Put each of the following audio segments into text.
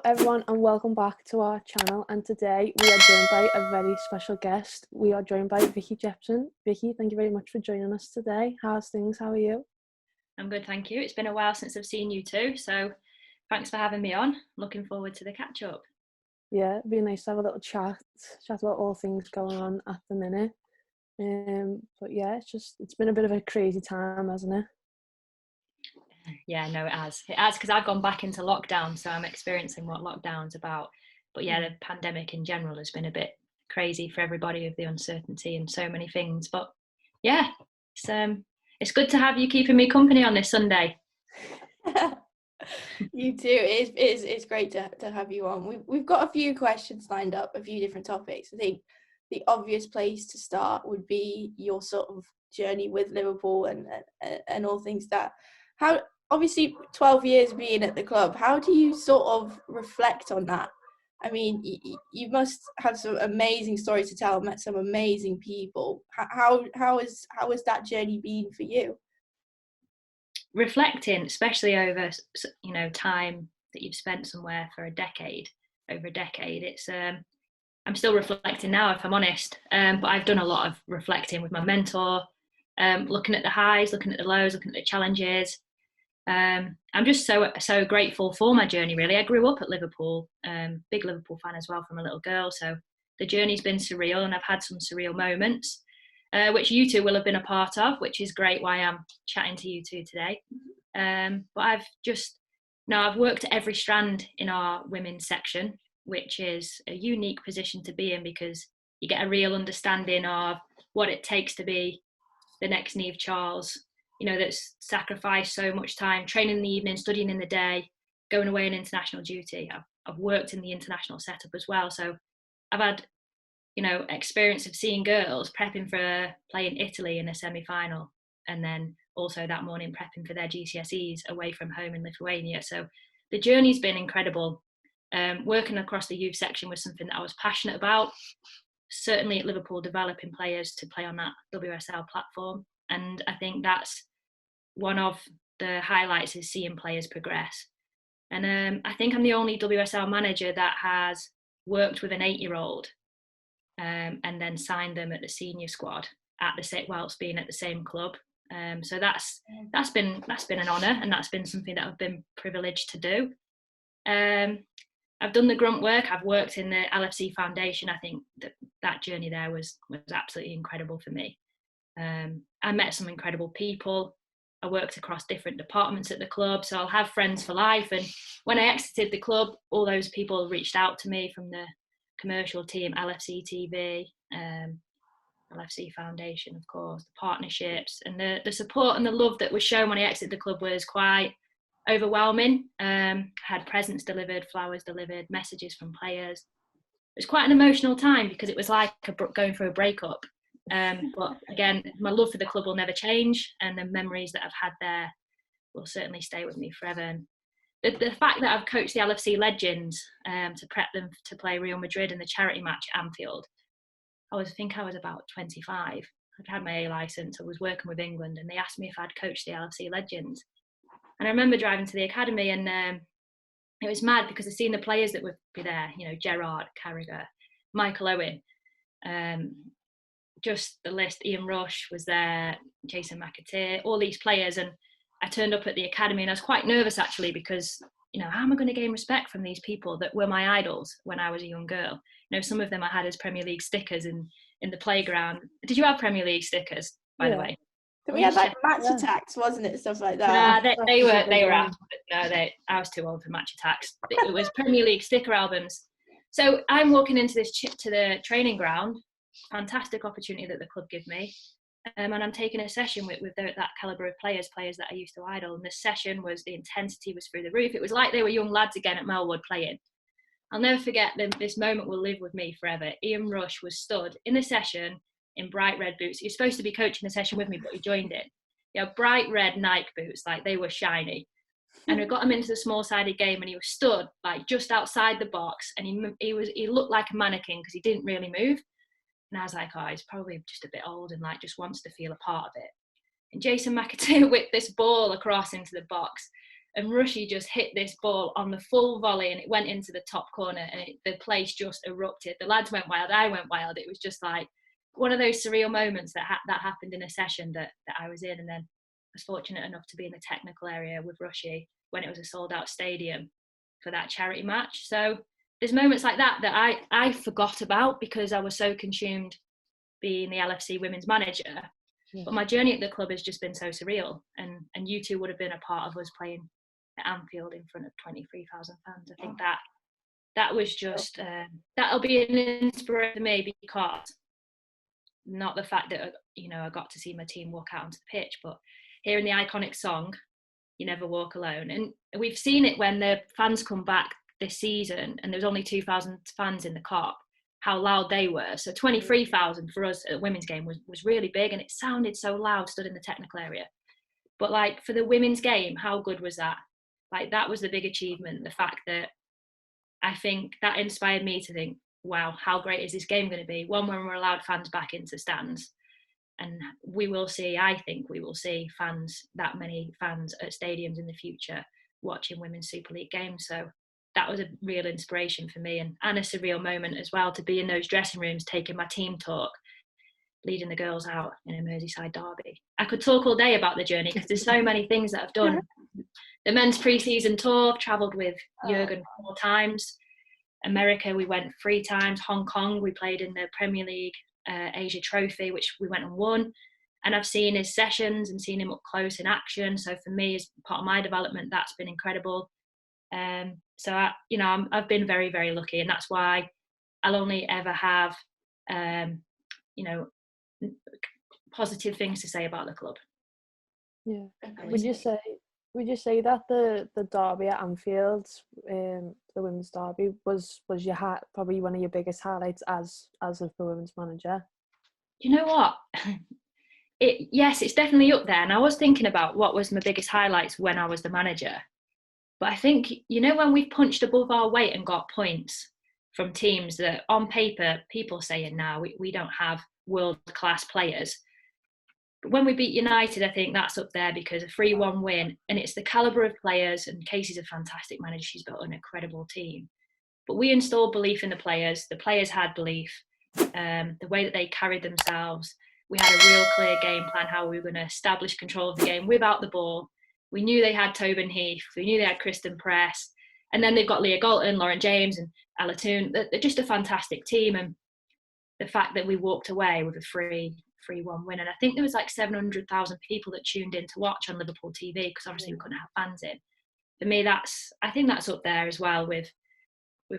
everyone, and welcome back to our channel. And today we are joined by a very special guest. We are joined by Vicky Jepson. Vicky, thank you very much for joining us today. How's things? How are you? I'm good, thank you. It's been a while since I've seen you two, so thanks for having me on. Looking forward to the catch up. Yeah, it'd be nice to have a little chat about all things going on at the minute. But yeah, it's been a bit of a crazy time, hasn't it? Yeah, no, it has. It has because I've gone back into lockdown, so I'm experiencing what lockdown's about. But yeah, the pandemic in general has been a bit crazy for everybody with the uncertainty and so many things. But yeah, it's good to have you keeping me company on this Sunday. You too. It's great to have you on. We've got a few questions lined up, a few different topics. I think the obvious place to start would be your sort of journey with Liverpool and all things that. How obviously 12 years being at the club. How do you sort of reflect on that? I mean, you must have some amazing stories to tell. Met some amazing people. How has that journey been for you? Reflecting, especially over time that you've spent somewhere for over a decade, it's I'm still reflecting now, if I'm honest, but I've done a lot of reflecting with my mentor, looking at the highs, looking at the lows, looking at the challenges. I'm just so grateful for my journey, really. I grew up at Liverpool, big Liverpool fan as well from a little girl, so the journey's been surreal and I've had some surreal moments, which you two will have been a part of, which is great why I'm chatting to you two today. But I've worked at every strand in our women's section, which is a unique position to be in because you get a real understanding of what it takes to be the next Niamh Charles, that's sacrificed so much time training in the evening, studying in the day, going away on international duty. I've worked in the international setup as well, so I've had experience of seeing girls prepping for playing Italy in a semi-final, and then also that morning prepping for their GCSEs away from home in Lithuania. So the journey's been incredible. Working across the youth section was something that I was passionate about, certainly at Liverpool, developing players to play on that WSL platform, and I think that's one of the highlights is seeing players progress. And I think I'm the only WSL manager that has worked with an 8-year-old and then signed them at the senior squad whilst being at the same club. So that's been an honour, and that's been something that I've been privileged to do. I've done the grunt work. I've worked in the LFC Foundation. I think that journey there was absolutely incredible for me. I met some incredible people. I worked across different departments at the club, so I'll have friends for life. And when I exited the club, all those people reached out to me from the commercial team, LFC TV, LFC Foundation, of course, the partnerships, and the support and the love that was shown when I exited the club was quite overwhelming. I had presents delivered, flowers delivered, messages from players. It was quite an emotional time because it was like going through a breakup. But again, my love for the club will never change, and the memories that I've had there will certainly stay with me forever. And the fact that I've coached the LFC legends to prep them to play Real Madrid in the charity match at Anfield, I think I was about 25. I'd had my A licence, I was working with England, and they asked me if I'd coached the LFC legends. And I remember driving to the academy, and it was mad because I'd seen the players that would be there, Gerrard, Carragher, Michael Owen, just the list. Ian Rush was there, Jason McAteer, all these players. And I turned up at the academy and I was quite nervous actually because, how am I going to gain respect from these people that were my idols when I was a young girl? Some of them I had as Premier League stickers in the playground. Did you have Premier League stickers, by the way? We had like match attacks, wasn't it? Stuff like that. No, they were out. No, I was too old for match attacks. It was Premier League sticker albums. So I'm walking into to the training ground. Fantastic opportunity that the club give me, and I'm taking a session with that calibre of players that I used to idol. And the session the intensity was through the roof. It was like they were young lads again at Melwood playing. I'll never forget them. This moment will live with me forever. Ian Rush was stood in the session in bright red boots. He was supposed to be coaching the session with me, but he joined it. Bright red Nike boots, like they were shiny. And we got him into the small-sided game, and he was stood like just outside the box, and he looked like a mannequin because he didn't really move. And I was like, he's probably just a bit old and like just wants to feel a part of it. And Jason McAteer whipped this ball across into the box. and Rushy just hit this ball on the full volley, and it went into the top corner, and the place just erupted. The lads went wild, I went wild. It was just like one of those surreal moments that happened in a session that I was in. And then I was fortunate enough to be in the technical area with Rushy when it was a sold out stadium for that charity match. So there's moments like that I forgot about because I was so consumed being the LFC women's manager. Yeah. But my journey at the club has just been so surreal, and you two would have been a part of us playing at Anfield in front of 23,000 fans. I think that was just that'll be an inspiration to me, because not the fact that I got to see my team walk out onto the pitch, but hearing the iconic song "You Never Walk Alone," and we've seen it when the fans come back this season, and there's only 2,000 fans in the Kop, how loud they were. So 23,000 for us at a women's game was really big, and it sounded so loud stood in the technical area. But like for the women's game, how good was that? Like that was the big achievement. The fact that I think that inspired me to think, wow, how great is this game going to be? One, when we're allowed fans back into stands, and I think we will see that many fans at stadiums in the future watching Women's Super League games. So that was a real inspiration for me, and a surreal moment as well, to be in those dressing rooms taking my team talk, leading the girls out in a Merseyside derby. I could talk all day about the journey because there's so many things that I've done. The men's pre-season tour, travelled with Jurgen 4 times. America, we went 3 times. Hong Kong, we played in the Premier League Asia Trophy, which we went and won. And I've seen his sessions and seen him up close in action. So for me, as part of my development, that's been incredible. So I've been very, very lucky, and that's why I'll only ever have positive things to say about the club. Yeah. Would you say that the derby at Anfield, the women's derby, was probably one of your biggest highlights as the women's manager? You know what? Yes, it's definitely up there. And I was thinking about what was my biggest highlights when I was the manager. But I think, when we've punched above our weight and got points from teams that on paper, people saying now we don't have world-class players. But when we beat United, I think that's up there because a 3-1 win, and it's the calibre of players, and Casey's a fantastic manager. She's built an incredible team. But we installed belief in the players had belief, the way that they carried themselves. We had a real clear game plan how we were going to establish control of the game without the ball. We knew they had Tobin Heath. We knew they had Kristen Press. And then they've got Leah Galton, Lauren James and Ella Toon. They're just a fantastic team. And the fact that we walked away with a 3-1 win. And I think there was like 700,000 people that tuned in to watch on Liverpool TV, because obviously we couldn't have fans in. For me, I think that's up there as well with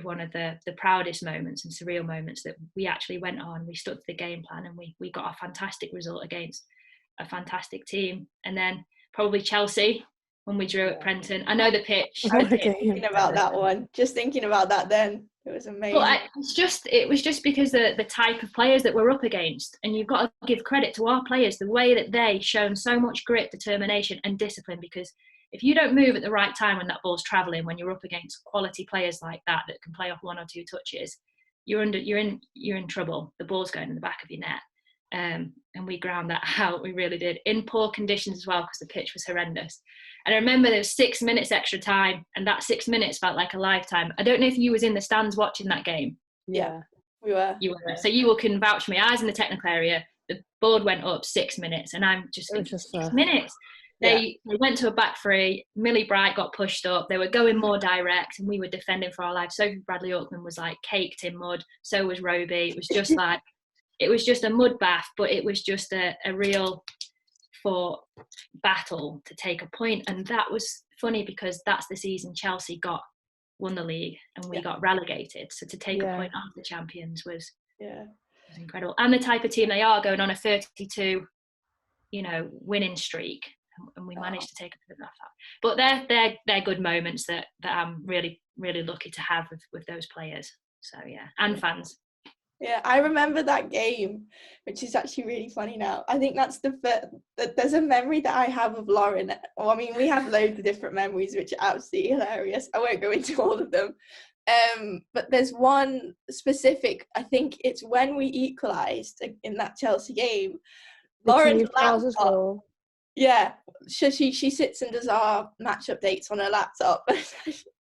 one of the proudest moments and surreal moments, that we actually went on, we stuck to the game plan, and we got a fantastic result against a fantastic team. And then probably Chelsea when we drew at Prenton. I know the pitch. I was thinking about that one. Just thinking about that then. It was amazing. Well, it was just because the type of players that we're up against, and you've got to give credit to our players, the way that they shown so much grit, determination and discipline, because if you don't move at the right time when that ball's travelling, when you're up against quality players like that can play off 1 or 2 touches, you're in trouble. The ball's going in the back of your net. And we ground that out. We really did, in poor conditions as well, because the pitch was horrendous. And I remember there was 6 minutes extra time, and that 6 minutes felt like a lifetime. I don't know if you was in the stands watching that game. Yeah, we were. You were. So you can vouch for me. I was in the technical area. The board went up 6 minutes, and I'm just thinking, 6 minutes. They went to a back 3. Millie Bright got pushed up. They were going more direct, and we were defending for our lives. Sophie Bradley-Auckland was like caked in mud. So was Roby. It was just like, it was just a mud bath, but it was just a real fought battle to take a point. And that was funny because that's the season Chelsea won the league and we got relegated. So to take a point off the champions was incredible. And the type of team they are, going on a 32, winning streak. And we managed to take a bit of that. But they're good moments that I'm really, really lucky to have with those players. So and fans. Yeah, I remember that game, which is actually really funny now. I think that's there's a memory that I have of Lauren. Well, I mean, we have loads of different memories, which are absolutely hilarious. I won't go into all of them. But there's one specific, I think it's when we equalised in that Chelsea game. Lauren's laptop. Yeah, she sits and does our match updates on her laptop. All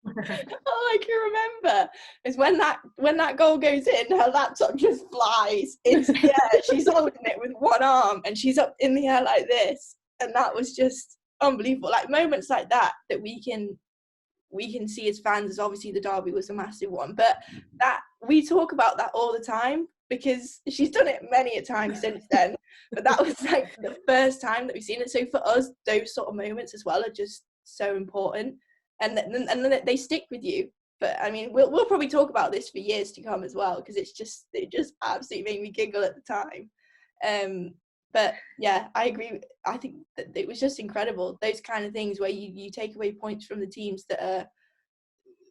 I can remember is when that goal goes in, her laptop just flies into the air. She's holding it with one arm and she's up in the air like this, and that was just unbelievable. Like moments like that we can see as fans, as obviously the derby was a massive one, but that we talk about that all the time because she's done it many a time since then. But that was like the first time that we've seen it. So for us, those sort of moments as well are just so important, and then they stick with you. But I mean, we'll probably talk about this for years to come as well, because it just absolutely made me giggle at the time. But yeah, I agree. I think that it was just incredible. Those kind of things where you take away points from the teams that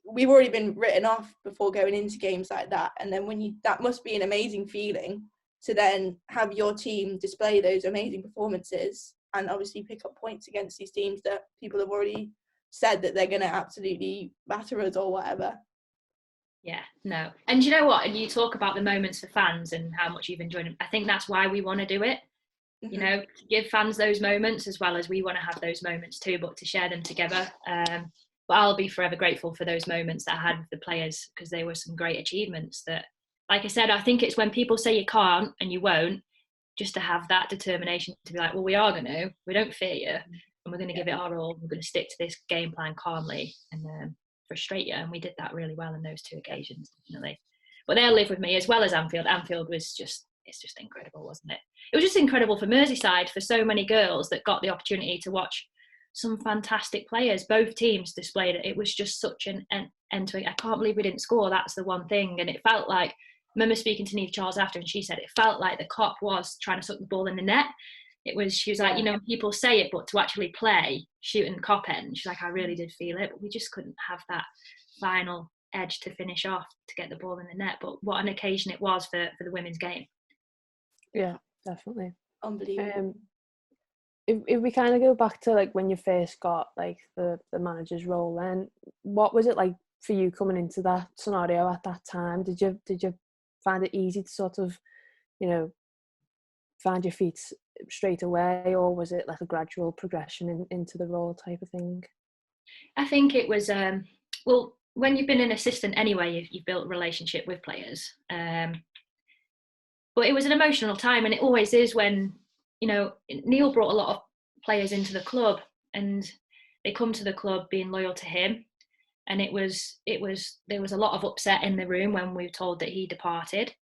we've already been written off before going into games like that. And then that must be an amazing feeling to then have your team display those amazing performances and obviously pick up points against these teams that people have already said that they're going to absolutely batter us or whatever. Yeah, no. And you know what? And you talk about the moments for fans and how much you've enjoyed them. I think that's why we want to do it. You know, to give fans those moments as well as we want to have those moments too, but to share them together. But I'll be forever grateful for those moments that I had with the players, because they were some great achievements that, like I said, I think it's when people say you can't and you won't, just to have that determination to be like, well, we are going to, we don't fear you, and we're going to give it our all. We're going to stick to this game plan calmly and frustrate you. And we did that really well in those two occasions, definitely. But they'll live with me as well as Anfield. Anfield was it's just incredible, wasn't it? It was just incredible for Merseyside, for so many girls that got the opportunity to watch some fantastic players. Both teams displayed it. It was just such an end to it. I can't believe we didn't score. That's the one thing. And it felt like, I remember speaking to Neve Charles after, and she said it felt like the cop was trying to suck the ball in the net. She was like, you know, people say it, but to actually play, shooting cop end, she's like, I really did feel it, but we just couldn't have that final edge to finish off, to get the ball in the net. But what an occasion it was for the women's game. Yeah, definitely. Unbelievable. If we kind of go back to like when you first got like the manager's role, then what was it like for you coming into that scenario at that time? Did you find it easy to sort of, you know, find your feet straight away, or was it like a gradual progression into the role type of thing? I think it was well, when you've been an assistant anyway, you've built a relationship with players. But it was an emotional time, and it always is when, you know, Neil brought a lot of players into the club, and they come to the club being loyal to him. And there was a lot of upset in the room when we were told that he departed.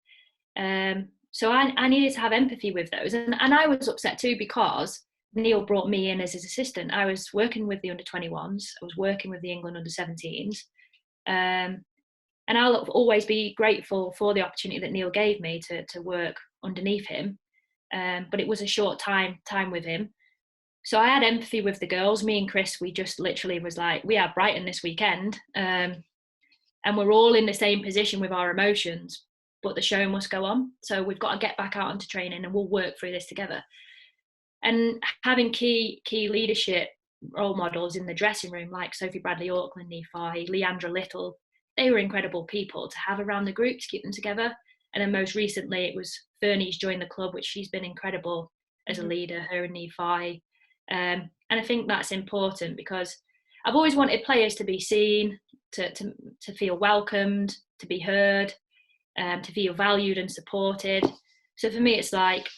So I needed to have empathy with those, and I was upset too, because Neil brought me in as his assistant. I was working with the under-21s, I was working with the England under-17s. And I'll always be grateful for the opportunity that Neil gave me to work underneath him. But it was a short time with him. So I had empathy with the girls. Me and Chris, we just literally was like, we have Brighton this weekend. And we're all in the same position with our emotions, but the show must go on. So we've got to get back out into training, and we'll work through this together. And having key leadership role models in the dressing room, like Sophie Bradley-Auckland, Nephi, Leandra Little, they were incredible people to have around the group to keep them together. And then most recently it was Fernie's joined the club, which she's been incredible as a leader, her and Nephi. And I think that's important, because I've always wanted players to be seen, to feel welcomed, to be heard, to feel valued and supported. So for me, it's like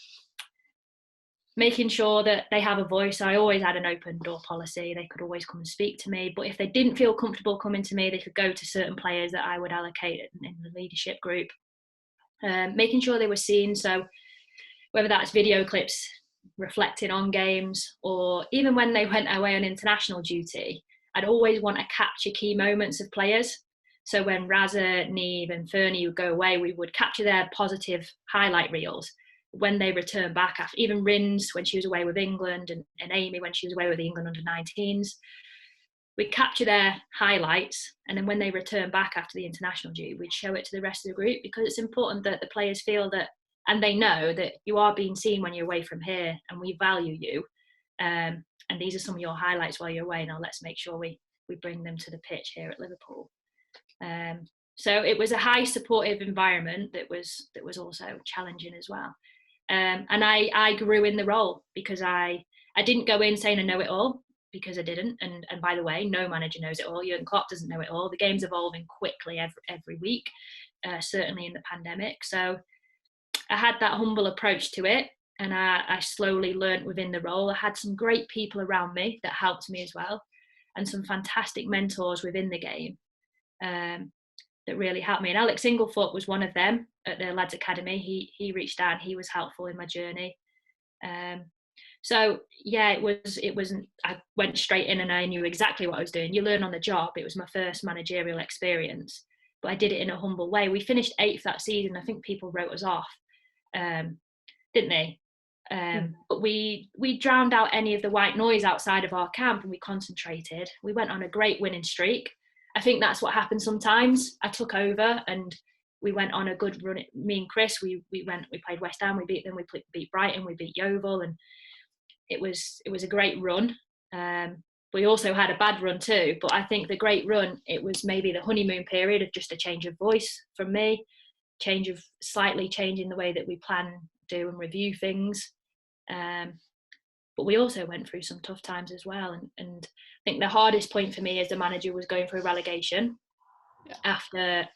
making sure that they have a voice. I always had an open door policy. They could always come and speak to me, but if they didn't feel comfortable coming to me, they could go to certain players that I would allocate in the leadership group. Making sure they were seen. So whether that's video clips reflecting on games, or even when they went away on international duty, I'd always want to capture key moments of players. So when Raza, Neve and Fernie would go away, we would capture their positive highlight reels. When they return back, after, even Rins when she was away with England, and Amy when she was away with the England under-19s, we'd capture their highlights, and then when they return back after the international duty, we'd show it to the rest of the group, because it's important that the players feel that, and they know that you are being seen when you're away from here, and we value you, and these are some of your highlights while you're away. Now let's make sure we bring them to the pitch here at Liverpool. So it was a high supportive environment that was also challenging as well. And I grew in the role, because I I didn't go in saying I know it all, because I didn't. And by the way, no manager knows it all. Jurgen Klopp doesn't know it all. The game's evolving quickly every week, certainly in the pandemic. So I had that humble approach to it, and I slowly learnt within the role. I had some great people around me that helped me as well, and some fantastic mentors within the game that really helped me. And Alex Inglefoot was one of them at the Lads Academy. He reached out, and he was helpful in my journey. So yeah, it wasn't, I went straight in and I knew exactly what I was doing. You learn on the job. It was my first managerial experience, but I did it in a humble way. We finished 8th that season. I think people wrote us off, didn't they? But we drowned out any of the white noise outside of our camp, and we concentrated. We went on a great winning streak. I think that's what happened sometimes. I took over and we went on a good run. Me and Chris, we played West Ham, we beat them, we beat Brighton, we beat Yeovil, and it was a great run. We also had a bad run too, but I think the great run, it was maybe the honeymoon period of just a change of voice from me, slightly changing the way that we plan, do and review things. But we also went through some tough times as well. And I think the hardest point for me as the manager was going through relegation after,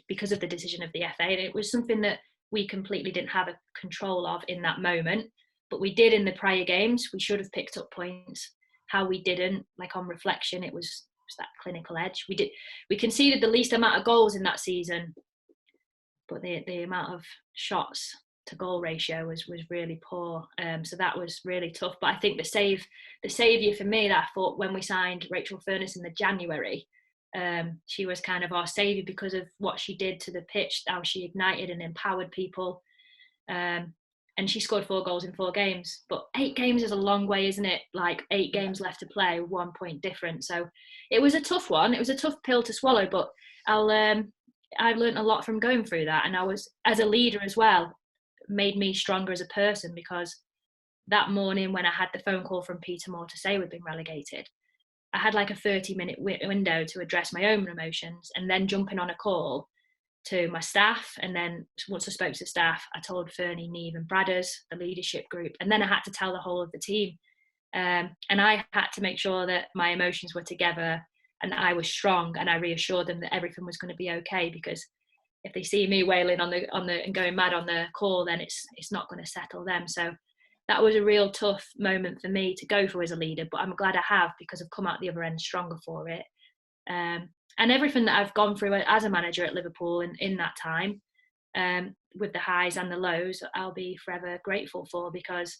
because of the decision of the FA. And it was something that we completely didn't have a control of in that moment. But we did in the prior games. We should have picked up points. How we didn't, like on reflection, it was that clinical edge. We conceded the least amount of goals in that season, but the amount of shots to goal ratio was really poor. So that was really tough. But I think the saviour for me, that I thought when we signed Rachel Furness in the January, she was kind of our saviour because of what she did to the pitch, how she ignited and empowered people. And she scored 4 goals in 4 games. But 8 games is a long way, isn't it? Like 8 games left to play, 1 point difference. So it was a tough one. It was a tough pill to swallow, but I've learned a lot from going through that. And I was, as a leader as well, made me stronger as a person, because that morning when I had the phone call from Peter Moore to say we'd been relegated, I had like a 30-minute window to address my own emotions, and then jumping on a call to my staff. And then once I spoke to staff, I told Fernie, Neve and Bradders, the leadership group, and then I had to tell the whole of the team. And I had to make sure that my emotions were together and that I was strong, and I reassured them that everything was going to be okay, because if they see me wailing on the and going mad on the call, then it's not going to settle them. So that was a real tough moment for me to go through as a leader, but I'm glad I have, because I've come out the other end stronger for it. And everything that I've gone through as a manager at Liverpool in that time, with the highs and the lows, I'll be forever grateful for, because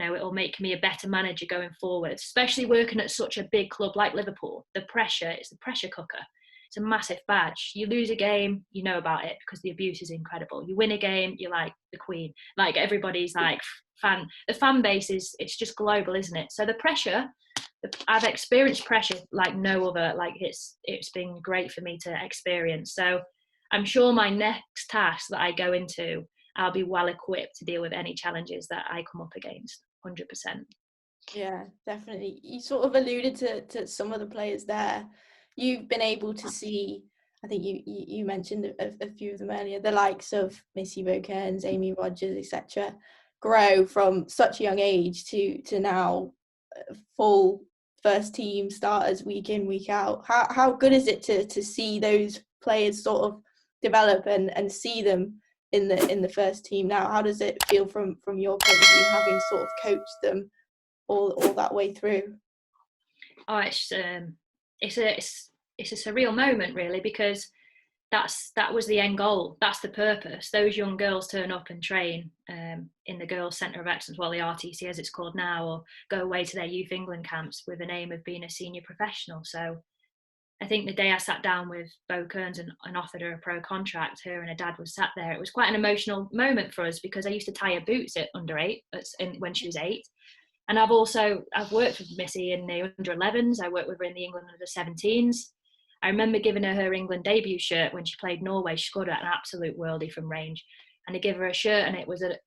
it'll make me a better manager going forward, especially working at such a big club like Liverpool. The pressure, it's the pressure cooker. It's a massive badge. You lose a game, you know about it because the abuse is incredible. You win a game, you're like the queen. Like everybody's like the fan base it's just global, isn't it? So the pressure, I've experienced pressure like no other. Like it's been great for me to experience. So I'm sure my next task that I go into, I'll be well equipped to deal with any challenges that I come up against. 100%. Yeah, definitely. You sort of alluded to some of the players there. You've been able to see, I think you mentioned a few of them earlier, the likes of Missy Bokerns, Amy Rogers, etc., grow from such a young age to now full first team starters week in, week out. How good is it to see those players sort of develop and see them in the first team now? How does it feel from your point of view, having sort of coached them all that way through? Oh, it's a surreal moment, really, because that was the end goal. That's the purpose. Those young girls turn up and train in the Girls Centre of Excellence, well, the RTC as it's called now, or go away to their Youth England camps with an aim of being a senior professional. So I think the day I sat down with Bo Kearns and offered her a pro contract, her and her dad was sat there. It was quite an emotional moment for us, because I used to tie her boots at under 8 when she was 8. And I've worked with Missy in the under 11s. I worked with her in the England under 17s. I remember giving her England debut shirt when she played Norway. She scored an absolute worldie from range. And I gave her a shirt, and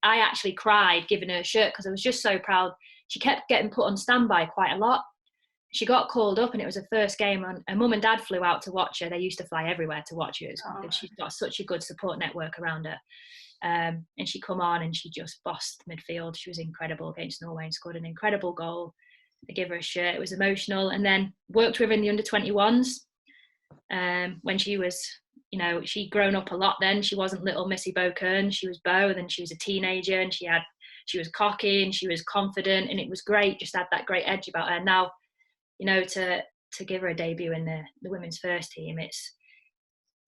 I actually cried giving her a shirt, because I was just so proud. She kept getting put on standby quite a lot. She got called up, and it was her first game, and her mum and dad flew out to watch her. They used to fly everywhere to watch her, and she's got such a good support network around her. And she come on and she just bossed midfield. She was incredible against Norway and scored an incredible goal. I gave her a shirt. It was emotional. And then worked with her in the under-21s when she was, she'd grown up a lot then. She wasn't little Missy Bo-Kern. She was Bo, and then she was a teenager, and she was cocky and she was confident, and it was great. Just had that great edge about her. Now, to give her a debut in the women's first team,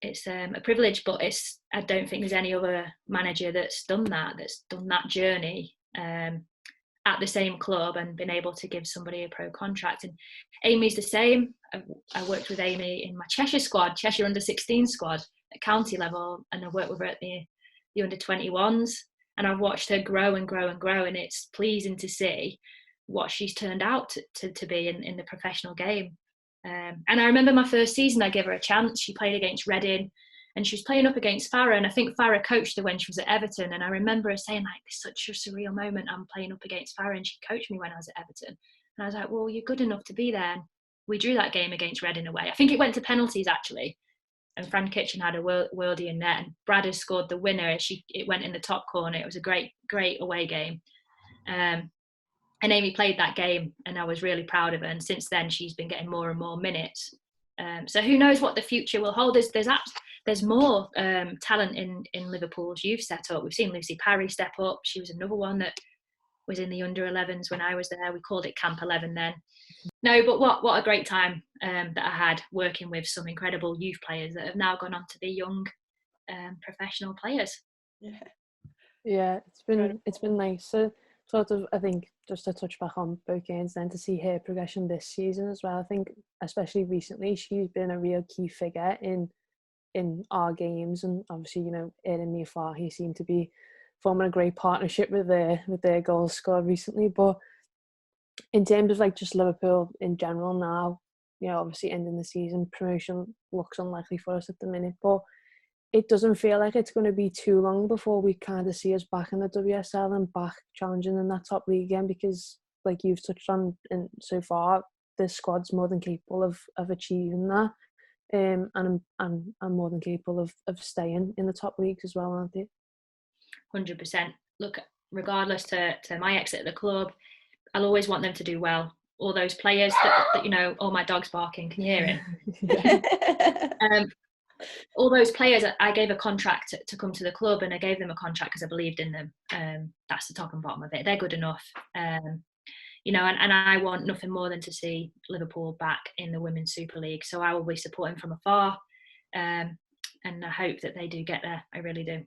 it's a privilege, but I don't think there's any other manager that's done that journey at the same club and been able to give somebody a pro contract. And Amy's the same. I worked with Amy in my Cheshire under-16 squad at county level, and I worked with her at the under-21s, and I've watched her grow and grow and grow, and it's pleasing to see what she's turned out to be in the professional game. And I remember my first season, I gave her a chance. She played against Reading, and she was playing up against Farah, and I think Farah coached her when she was at Everton, and I remember her saying, like, it's such a surreal moment, I'm playing up against Farah, and she coached me when I was at Everton. And I was like, well, you're good enough to be there. And we drew that game against Reading away. I think it went to penalties, actually, and Fran Kitchen had a worldie in net, and Brad has scored the winner. It went in the top corner. It was a great away game. And Amy played that game, and I was really proud of her. And since then, she's been getting more and more minutes. So who knows what the future will hold? There's more talent in Liverpool's youth setup. We've seen Lucy Parry step up. She was another one that was in the under-11s when I was there. We called it Camp 11 then. No, but what a great time that I had working with some incredible youth players that have now gone on to be young professional players. Yeah, it's been nice. So sort of, I think, just to touch back on both games, then to see her progression this season as well. I think, especially recently, she's been a real key figure in our games, and obviously, her and Mia Farhi seem to be forming a great partnership with their goals scored recently. But in terms of like just Liverpool in general now, obviously ending the season, promotion looks unlikely for us at the minute, but it doesn't feel like it's going to be too long before we kind of see us back in the WSL and back challenging in that top league again, because like you've touched on, and so far the squad's more than capable of achieving that, and I'm more than capable of staying in the top leagues as well, aren't they? 100%. Look, regardless to my exit of the club, I'll always want them to do well. All those players that oh, my dog's barking, can you hear it? All those players, I gave a contract to come to the club, and I gave them a contract because I believed in them. That's the top and bottom of it. They're good enough. And I want nothing more than to see Liverpool back in the Women's Super League. So I will be supporting from afar, and I hope that they do get there. I really do.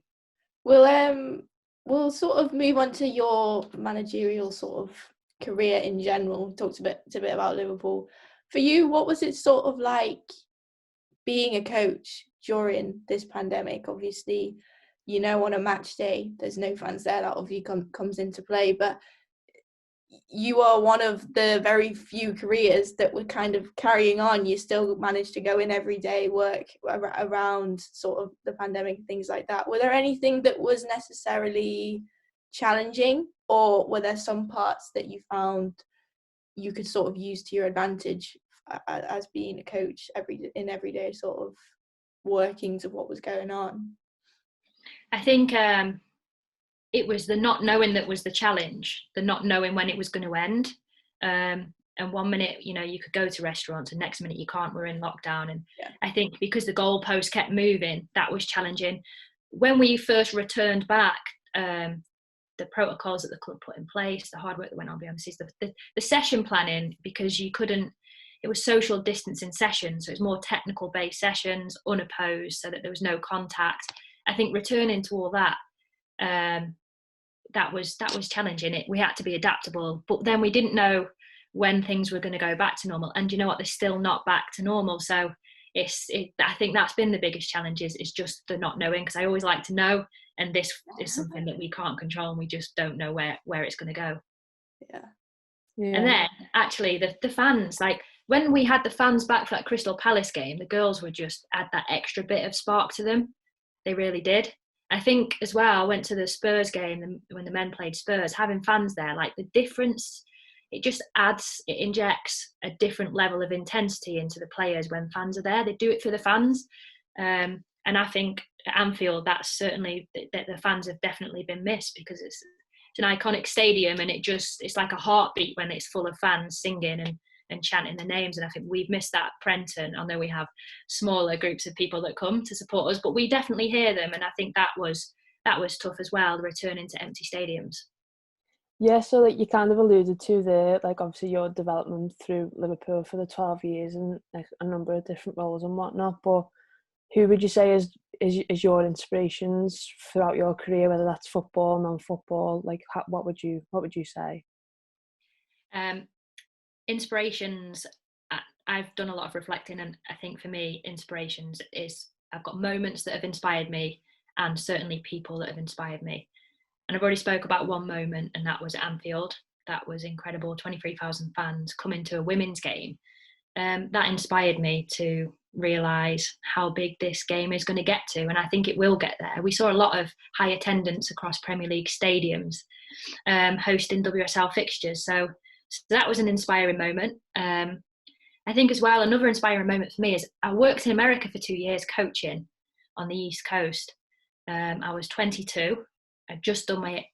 We'll sort of move on to your managerial sort of career in general. We talked a bit about Liverpool. For you, what was it sort of like being a coach during this pandemic? Obviously, on a match day, there's no fans there. That obviously comes into play. But you are one of the very few careers that were kind of carrying on. You still managed to go in every day, work around sort of the pandemic and things like that. Were there anything that was necessarily challenging, or were there some parts that you found you could sort of use to your advantage as being a coach in everyday sort of workings of what was going on? I think it was the not knowing that was the challenge, the not knowing when it was going to end. And 1 minute, you could go to restaurants, and next minute you can't, we're in lockdown. And I think because the goalpost kept moving, that was challenging. When we first returned back, the protocols that the club put in place, the hard work that went on behind the scenes, the session planning, because it was social distancing sessions, so it was more technical based sessions, unopposed, so that there was no contact. I think returning to all that, that was challenging. We had to be adaptable, but then we didn't know when things were going to go back to normal. And you know what? They're still not back to normal. So I think that's been the biggest challenge is just the not knowing, because I always like to know, and this is something that we can't control, and we just don't know where it's going to go. Yeah. And then actually the fans, like when we had the fans back for that Crystal Palace game, the girls would just add that extra bit of spark to them. They really did. I think as well, I went to the Spurs game when the men played Spurs, having fans there, like the difference, it injects a different level of intensity into the players when fans are there. They do it for the fans. And I think at Anfield, that's certainly that the fans have definitely been missed, because it's an iconic stadium, and it's like a heartbeat when it's full of fans singing and chanting the names. And I think we've missed that at Prenton. I know we have smaller groups of people that come to support us, but we definitely hear them, and I think that was tough as well, returning to empty stadiums. Yeah, so like you kind of alluded to there, like obviously your development through Liverpool for the 12 years and like a number of different roles and whatnot, but who would you say is your inspirations throughout your career, whether that's football, non-football? Like, what would you say? Inspirations. I've done a lot of reflecting, and I think for me, inspirations is I've got moments that have inspired me, and certainly people that have inspired me. And I've already spoke about one moment, and that was at Anfield. That was incredible. 23,000 fans coming to a women's game. That inspired me to realise how big this game is going to get to, and I think it will get there. We saw a lot of high attendance across Premier League stadiums hosting WSL fixtures, so that was an inspiring moment. I think as well, another inspiring moment for me is I worked in America for 2 years coaching on the East Coast. I was 22. I'd just done my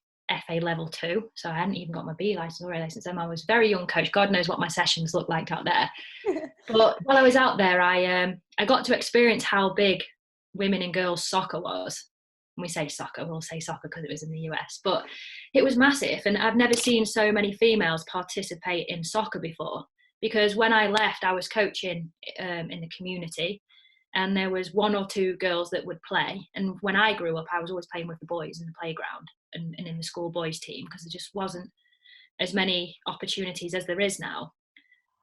FA level 2, so I hadn't even got my B licence or A licence. I was a very young coach. God knows what my sessions looked like out there. But while I was out there, I got to experience how big women and girls soccer was. When we say soccer, we'll say soccer because it was in the US, but it was massive. And I've never seen so many females participate in soccer before, because when I left, I was coaching in the community, and there was 1 or 2 girls that would play. And when I grew up, I was always playing with the boys in the playground and in the school boys team, because there just wasn't as many opportunities as there is now.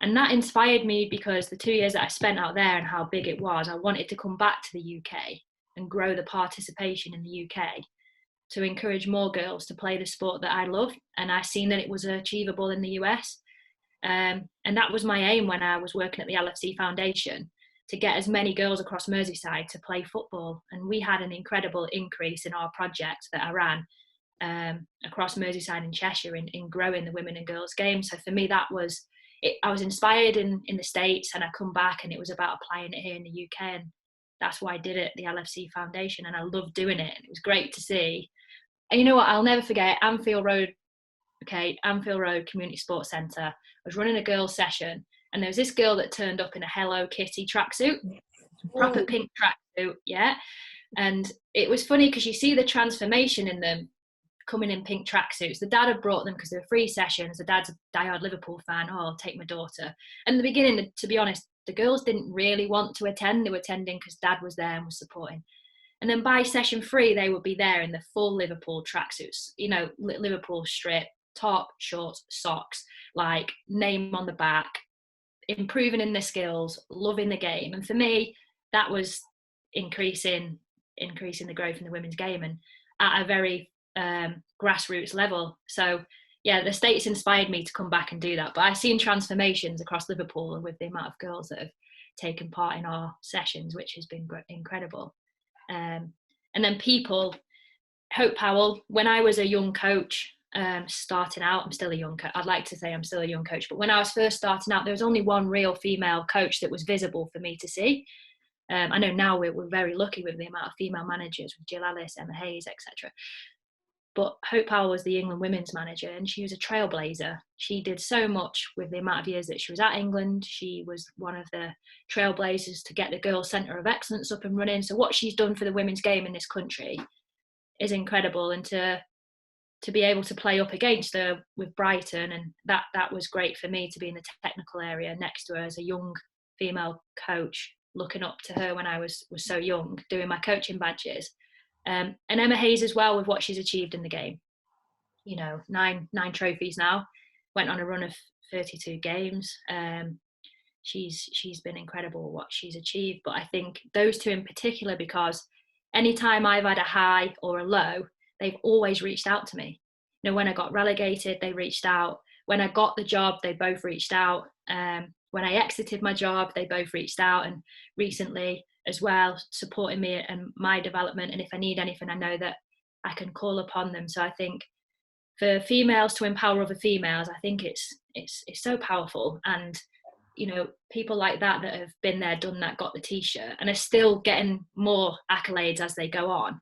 And that inspired me, because the 2 years that I spent out there and how big it was, I wanted to come back to the UK and grow the participation in the UK to encourage more girls to play the sport that I love. And I seen that it was achievable in the US. And that was my aim when I was working at the LFC Foundation, to get as many girls across Merseyside to play football. And we had an incredible increase in our project that I ran across Merseyside and Cheshire in growing the women and girls game. So for me, that was it. I was inspired in the States, and I come back, and it was about applying it here in the UK. And that's why I did it, the LFC Foundation, and I loved doing it. And it was great to see. And you know what, I'll never forget Anfield Road Community Sports Centre. I was running a girls' session, and there was this girl that turned up in a Hello Kitty tracksuit, proper pink tracksuit, yeah. And it was funny because you see the transformation in them coming in pink tracksuits. The dad had brought them because they were free sessions. The dad's a diehard Liverpool fan. Oh, I'll take my daughter. And in the beginning, to be honest, the girls didn't really want to attend. They were attending because dad was there and was supporting. And then by session 3, they would be there in the full Liverpool tracksuits, you know, Liverpool strip, top, shorts, socks, like name on the back, improving in their skills, loving the game. And for me, that was increasing the growth in the women's game, and at a very grassroots level. So yeah, the States inspired me to come back and do that. But I've seen transformations across Liverpool with the amount of girls that have taken part in our sessions, which has been incredible. And then people, Hope Powell, when I was a young coach, starting out, I'm still a young coach. I'd like to say I'm still a young coach, but when I was first starting out, there was only one real female coach that was visible for me to see. I know now we're very lucky with the amount of female managers, with Jill Ellis, Emma Hayes, etc. But Hope Powell was the England women's manager, and she was a trailblazer. She did so much with the amount of years that she was at England. She was one of the trailblazers to get the Girls' Centre of Excellence up and running. So what she's done for the women's game in this country is incredible. And to be able to play up against her with Brighton, and that was great for me, to be in the technical area next to her as a young female coach, looking up to her when I was so young, doing my coaching badges. And Emma Hayes as well, with what she's achieved in the game. You know, nine trophies now, went on a run of 32 games. She's been incredible what she's achieved. But I think those two in particular, because anytime I've had a high or a low, they've always reached out to me. You know, when I got relegated, they reached out. When I got the job, they both reached out. When I exited my job, they both reached out. And recently as well, supporting me and my development. And if I need anything, I know that I can call upon them. So I think for females to empower other females, I think it's so powerful. And you know, people like that have been there, done that, got the t-shirt, and are still getting more accolades as they go on.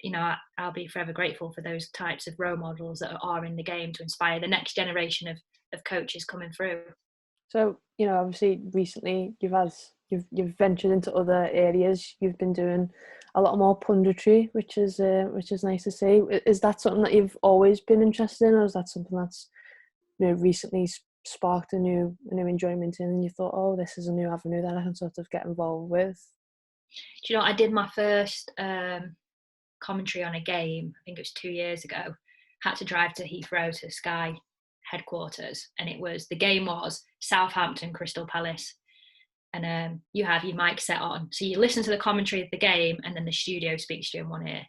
You know, I'll be forever grateful for those types of role models that are in the game to inspire the next generation of coaches coming through. So, you know, obviously recently you've ventured into other areas. You've been doing a lot more punditry, which is nice to see. Is that something that you've always been interested in, or is that something that's, you know, recently sparked a new enjoyment in, and you thought, oh, this is a new avenue that I can sort of get involved with? Do you know, I did my first commentary on a game, I think it was 2 years ago. Had to drive to Heathrow to Sky headquarters, and the game was Southampton Crystal Palace, and you have your mic set on, so you listen to the commentary of the game, and then the studio speaks to you in one ear.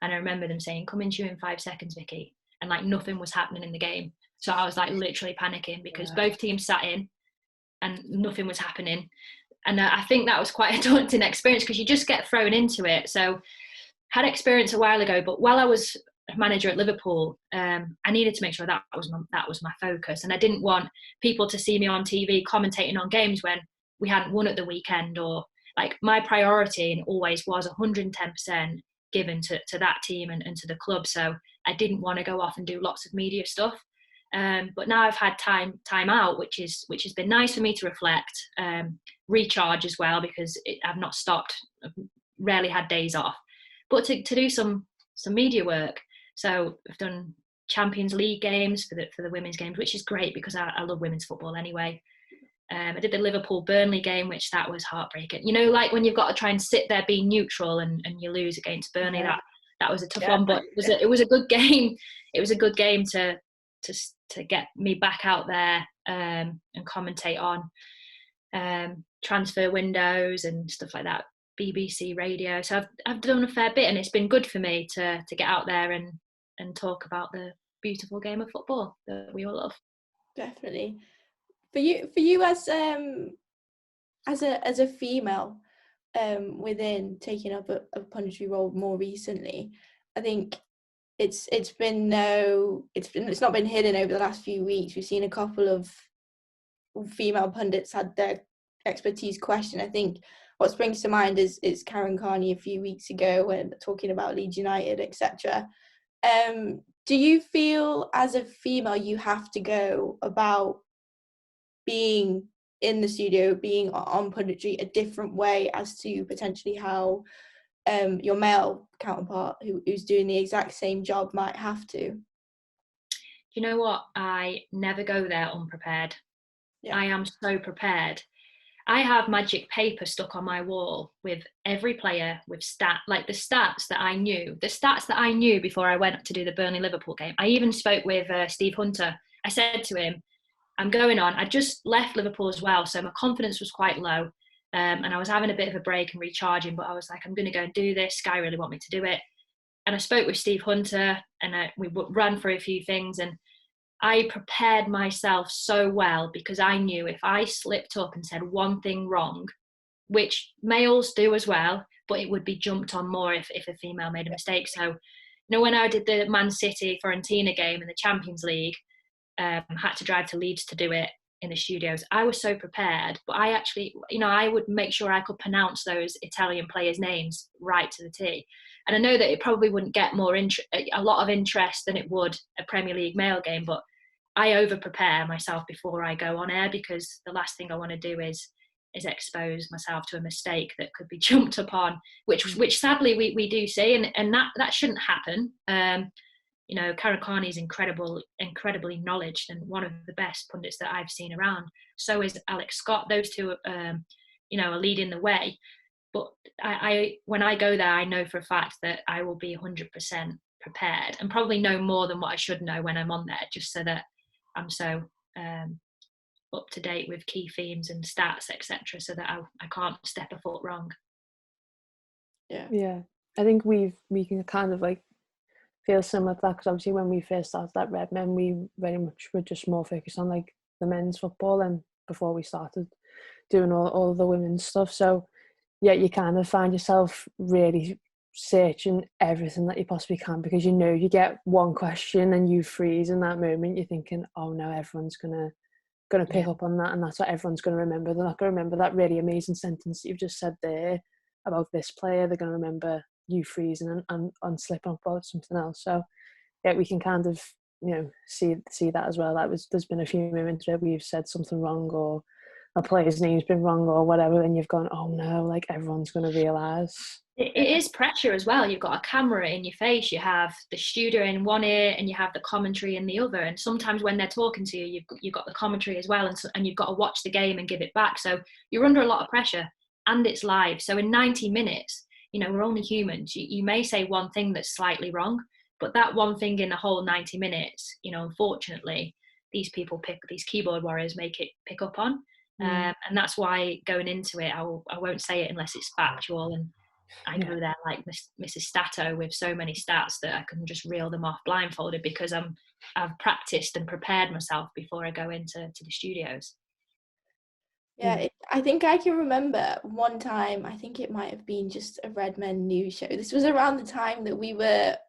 And I remember them saying, "Coming to you in 5 seconds, Vicky," and like nothing was happening in the game. So I was like literally panicking because both teams sat in and nothing was happening. And I think that was quite a daunting experience because you just get thrown into it. So had experience a while ago, but while I was a manager at Liverpool, I needed to make sure that was my focus. And I didn't want people to see me on TV commentating on games when we hadn't won at the weekend, or like my priority, and always was 110% given to that team and to the club. So I didn't want to go off and do lots of media stuff. But now I've had time out, which has been nice for me to reflect, recharge as well, because I've not stopped. I've rarely had days off, but to do some media work. So I've done Champions League games for the women's games, which is great because I love women's football anyway. I did the Liverpool-Burnley game, which that was heartbreaking. You know, like when you've got to try and sit there being neutral and you lose against Burnley, that was a tough one, but it was a good game. It was a good game to get me back out there and commentate on transfer windows and stuff like that, BBC radio. So I've done a fair bit, and it's been good for me to get out there and talk about the beautiful game of football that we all love. Definitely. For you as a female within taking up a punditry role more recently, I think it's not been hidden over the last few weeks. We've seen a couple of female pundits had their expertise questioned. I think what springs to mind is Karen Carney a few weeks ago when talking about Leeds United, etc. Do you feel as a female you have to go about being in the studio, being on punditry a different way as to potentially how your male counterpart who's doing the exact same job might have to? You know what? I never go there unprepared. Yeah. I am so prepared. I have magic paper stuck on my wall with every player, with the stats that I knew before I went to do the Burnley Liverpool game. I even spoke with Steve Hunter. I said to him, I'm going on. I just left Liverpool as well, so my confidence was quite low, and I was having a bit of a break and recharging, but I was like, I'm going to go and do this. Sky really want me to do it. And I spoke with Steve Hunter, and we ran through a few things, and I prepared myself so well because I knew if I slipped up and said one thing wrong, which males do as well, but it would be jumped on more if a female made a mistake. So, you know, when I did the Man City Fiorentina game in the Champions League, had to drive to Leeds to do it in the studios. I was so prepared, but I actually, you know, I would make sure I could pronounce those Italian players' names right to the T. And I know that it probably wouldn't get a lot of interest than it would a Premier League male game, but I over prepare myself before I go on air, because the last thing I want to do is expose myself to a mistake that could be jumped upon, which sadly we do see, and that shouldn't happen. You know, Karen Carney is incredibly knowledgeable and one of the best pundits that I've seen around. So is Alex Scott. Those two, you know, are leading the way. But I when I go there, I know for a fact that I will be 100% prepared and probably know more than what I should know when I'm on there, just so that I'm so up to date with key themes and stats, etc., so that I can't step a foot wrong. Yeah. I think we can kind of like feel similar to that, because obviously when we first started at Red Men, we very much were just more focused on like the men's football, and before we started doing all the women's stuff. So yeah, you kind of find yourself really searching everything that you possibly can, because you know you get one question and you freeze in that moment. You're thinking, oh no, everyone's gonna going to pick up on that, and that's what everyone's going to remember. They're not going to remember that really amazing sentence that you've just said there about this player. They're going to remember you freezing and slipping up about something else. So yeah, we can kind of, see that as well. There's been a few moments where we've said something wrong, or a player's name's been wrong or whatever, and you've gone, oh no, like everyone's going to realise. It is pressure as well. You've got a camera in your face, you have the studio in one ear and you have the commentary in the other, and sometimes when they're talking to you, you've got the commentary as well, and you've got to watch the game and give it back. So you're under a lot of pressure, and it's live. So in 90 minutes, we're only humans. You may say one thing that's slightly wrong, but that one thing in the whole 90 minutes, unfortunately, these keyboard warriors pick up on. And that's why going into it, I won't say it unless it's factual, and I go there like Mrs. Stato with so many stats that I can just reel them off blindfolded, because I've practiced and prepared myself before I go into the studios. Yeah, I think I can remember one time, I think it might have been just a Red Men news show. This was around the time that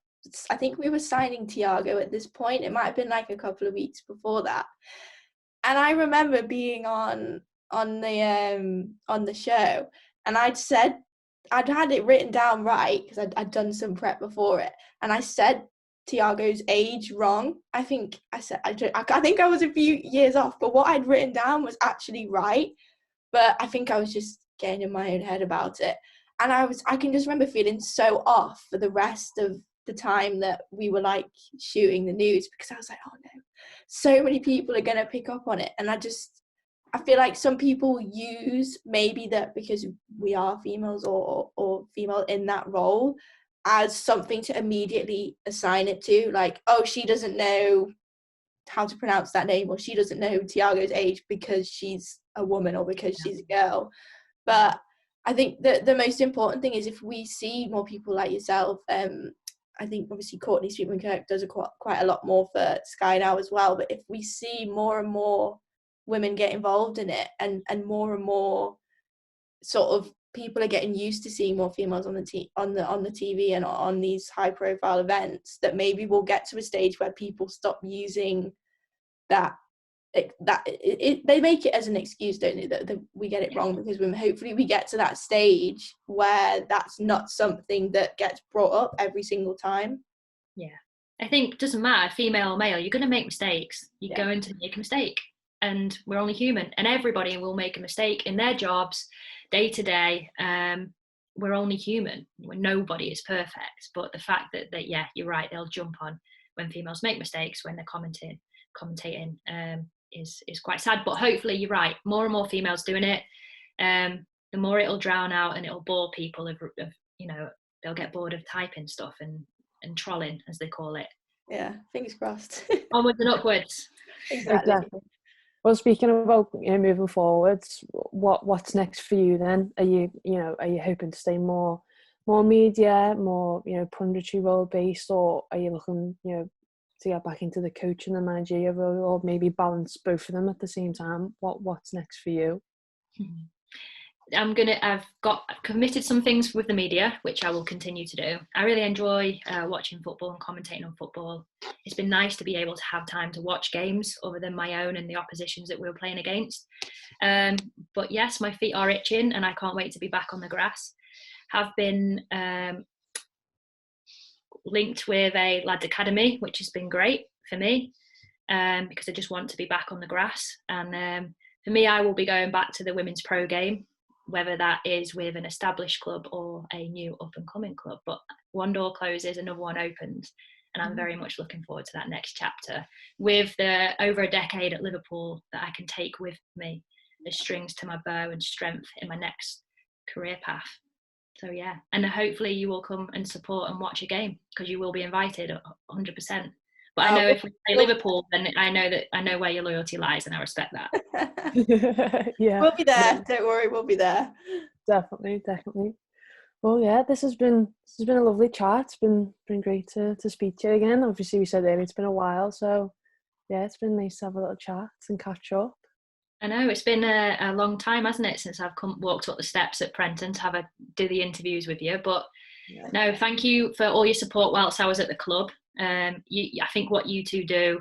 I think we were signing Thiago at this point. It might have been like a couple of weeks before that. And I remember being on the show, and I'd had it written down right because I'd done some prep before it, and I said Thiago's age wrong. I think I think I was a few years off, but what I'd written down was actually right. But I think I was just getting in my own head about it, and I can just remember feeling so off for the rest of the time that we were like shooting the news, because I was like, oh no, so many people are going to pick up on it. And I feel like some people use maybe that because we are females or female in that role as something to immediately assign it to, like, oh, she doesn't know how to pronounce that name, or she doesn't know Thiago's age because she's a woman or because she's a girl. But I think that the most important thing is if we see more people like yourself, I think obviously Courtney Sweetman-Kirk does quite a lot more for Sky now as well, but if we see more and more women get involved in it, and more sort of people are getting used to seeing more females on the TV and on these high profile events, that maybe we'll get to a stage where people stop using that they make it as an excuse, don't they, that we get it wrong because women. Hopefully we get to that stage where that's not something that gets brought up every single time. I think it doesn't matter female or male, you're going to make mistakes. You're going to make a mistake, and we're only human, and everybody will make a mistake in their jobs day to day. We're only human. Nobody is perfect, but the fact that you're right, they'll jump on when females make mistakes when they're commentating is quite sad. But hopefully you're right, more and more females doing it, the more it'll drown out and it'll bore people of they'll get bored of typing stuff and trolling, as they call it. Fingers crossed. Onwards and upwards. Exactly. Well, speaking about moving forwards, what's next for you then? Are you hoping to stay more media, more punditry role based, or are you looking to get back into the coaching and managerial role, or maybe balance both of them at the same time? What's next for you? I've committed some things with the media, which I will continue to do. I really enjoy watching football and commentating on football. It's been nice to be able to have time to watch games other than my own and the oppositions that we were playing against. But yes, my feet are itching and I can't wait to be back on the grass. Have been linked with a lads academy, which has been great for me, because I just want to be back on the grass. And for me, I will be going back to the women's pro game, whether that is with an established club or a new up and coming club. But one door closes, another one opens, and I'm very much looking forward to that next chapter with the over a decade at Liverpool that I can take with me as strings to my bow and strength in my next career path. So and hopefully you will come and support and watch a game, because you will be invited 100%. But I know if we play Liverpool, then I know where your loyalty lies, and I respect that. We'll be there. Don't worry, we'll be there. Definitely. Well, this has been a lovely chat. It's been great to speak to you again. Obviously, we said earlier it's been a while, so it's been nice to have a little chat and catch up. I know it's been a long time, hasn't it, since I've walked up the steps at Prenton to do the interviews with you. But no, thank you for all your support whilst I was at the club. I think what you two do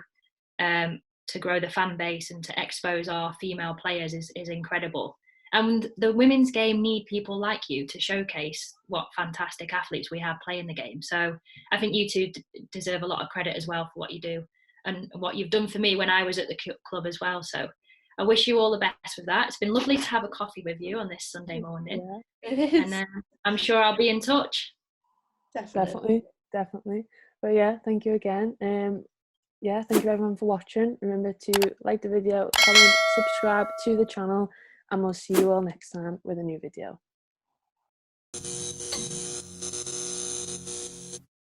to grow the fan base and to expose our female players is incredible. And the women's game need people like you to showcase what fantastic athletes we have playing the game. So I think you two deserve a lot of credit as well for what you do and what you've done for me when I was at the club as well. So I wish you all the best with that. It's been lovely to have a coffee with you on this Sunday morning. Yeah, it is. And I'm sure I'll be in touch. Definitely. But yeah, thank you again. Yeah, thank you everyone for watching. Remember to like the video, comment, subscribe to the channel, and we'll see you all next time with a new video.